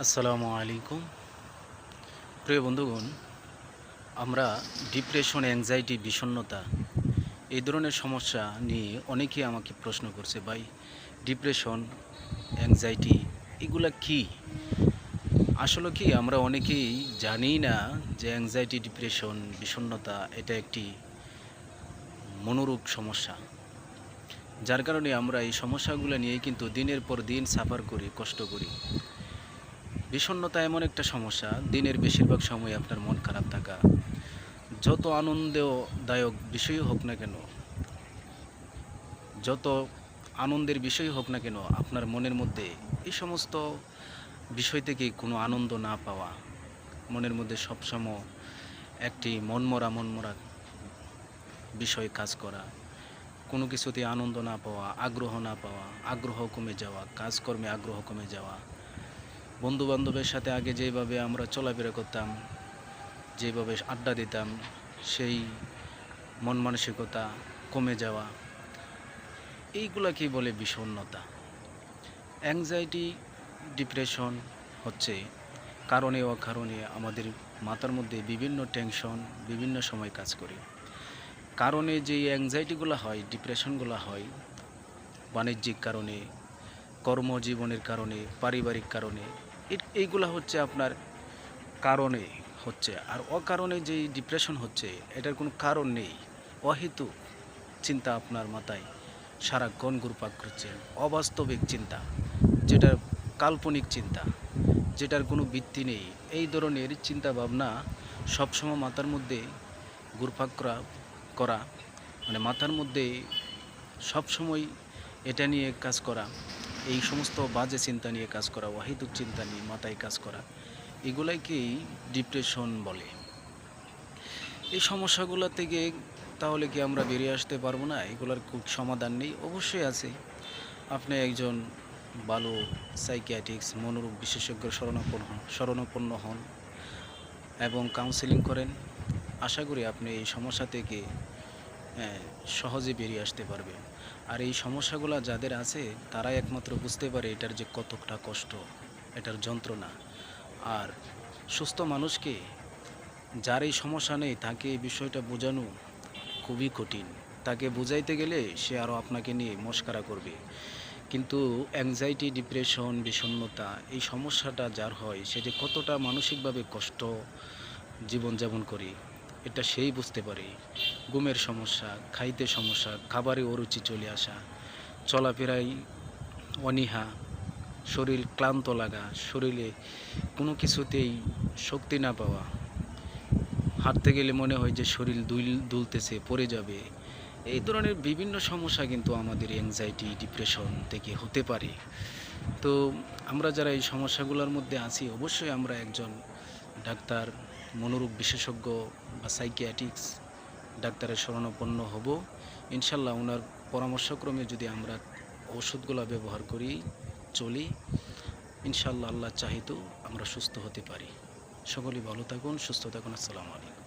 আসসালামু আলাইকুম। প্রিয় বন্ধুগণ, আমরা ডিপ্রেশন, অ্যাংজাইটি, বিষণ্ণতা এই ধরনের সমস্যা নিয়ে অনেকেই আমাকে প্রশ্ন করছে, ভাই ডিপ্রেশন, অ্যাংজাইটি এগুলা কি? আসলে কি আমরা অনেকেই জানি না যে অ্যাংজাইটি, ডিপ্রেশন, বিষণ্ণতা এটা একটি মনোরোগ সমস্যা। যার কারণে আমরা এই সমস্যাগুলো নিয়েই কিন্তু দিনের পর দিন সাফার করি, কষ্ট করি। বিষণ্ণতা এমন একটা সমস্যা, দিনের বেশিরভাগ সময় আপনার মন খারাপ থাকা, যত আনন্দদায়ক বিষয় হোক না কেন, যত আনন্দের বিষয় হোক না কেন, আপনার মনের মধ্যে এই সমস্ত বিষয় থেকে কোনো আনন্দ না পাওয়া, মনের মধ্যে সবসময় একটি মনমরা বিষয় কাজ করা, কোনো কিছুতে আনন্দ না পাওয়া, আগ্রহ না পাওয়া, আগ্রহ কমে যাওয়া, কাজকর্মে আগ্রহ কমে যাওয়া, বন্ধুবান্ধবের সাথে আগে যেভাবে আমরা চলাফেরা করতাম, যেভাবে আড্ডা দিতাম, সেই মন মানসিকতা কমে যাওয়া, এইগুলাকেই বলে বিষণ্ণতা। অ্যাংজাইটি, ডিপ্রেশন হচ্ছে কারণে অকারণে আমাদের মাথার মধ্যে বিভিন্ন টেনশন বিভিন্ন সময় কাজ করে। কারণে যেই অ্যাংজাইটিগুলো হয়, ডিপ্রেশনগুলো হয় বাণিজ্যিক কারণে, কর্মজীবনের কারণে, পারিবারিক কারণে, এইগুলা হচ্ছে আপনার কারণে হচ্ছে। আর অকারণে যেই ডিপ্রেশন হচ্ছে, এটার কোনো কারণ নেই, অহেতুক চিন্তা আপনার মাথায় সারাক্ষণ ঘুরপাক করছে, অবাস্তবিক চিন্তা, যেটার কাল্পনিক চিন্তা, যেটার কোনো ভিত্তি নেই, এই ধরনের চিন্তা ভাবনা সবসময় মাথার মধ্যে ঘুরপাক করা মানে মাথার মধ্যে সবসময় এটা নিয়ে কাজ করা, এই সমস্ত বাজে চিন্তা নিয়ে কাজ করা, অহেতুক চিন্তা নিয়ে মাথায় কাজ করা, এগুলাকেই ডিপ্রেশন বলে। এই সমস্যাগুলো থেকে তাহলে কি আমরা বেরিয়ে আসতে পারবো না? এগুলোর খুব সমাধান নেই? অবশ্যই আছে। আপনি একজন ভালো সাইকিয়াট্রিস্ট, মনোরোগ বিশেষজ্ঞের শরণাপন্ন হন এবং কাউন্সেলিং করেন। আশা করি আপনি এই সমস্যা থেকে সহজে বেরিয়ে আসতে পারবেন। আর এই সমস্যাগুলো যাদের আছে তারাই একমাত্র বুঝতে পারে এটার যে কতটা কষ্ট, এটার যন্ত্রণা। আর সুস্থ মানুষকে, যার এই সমস্যা নেই, তাকে এই বিষয়টা বোঝানো খুবই কঠিন। তাকে বোঝাইতে গেলে সে আরও আপনাকে নিয়ে মশকরা করবে। কিন্তু অ্যাংজাইটি, ডিপ্রেশন, বিষণ্ণতা এই সমস্যাটা যার হয়, সে যে কতটা মানসিকভাবে কষ্ট জীবনযাপন করে এটা সেই বুঝতে পারে। ঘুমের সমস্যা, খাইতে সমস্যা, খাবারে অরুচি চলে আসা, চলাফেরায় অনীহা, শরীর ক্লান্ত লাগা, শরীরে কোনো কিছুতেই শক্তি না পাওয়া, হাঁটতে গেলে মনে হয় যে শরীর দুলতেছে, পড়ে যাবে, এই ধরনের বিভিন্ন সমস্যা কিন্তু আমাদের অ্যাংজাইটি, ডিপ্রেশন থেকে হতে পারে। তো আমরা যারা এই সমস্যাগুলোর মধ্যে আছি, অবশ্যই আমরা একজন ডাক্তার, মনোরোগ বিশেষজ্ঞ বা সাইকিয়াট্রিক্স ডাক্তারের শরণাপন্ন হব। ইনশাল্লাহ ওনার পরামর্শক্রমে যদি আমরা ওষুধগুলো ব্যবহার করি, চলি, ইনশাল্লাহ আল্লাহ চাহিত আমরা সুস্থ হতে পারি। সকলেই ভালো থাকুন, সুস্থ থাকুন। আসসালামু আলাইকুম।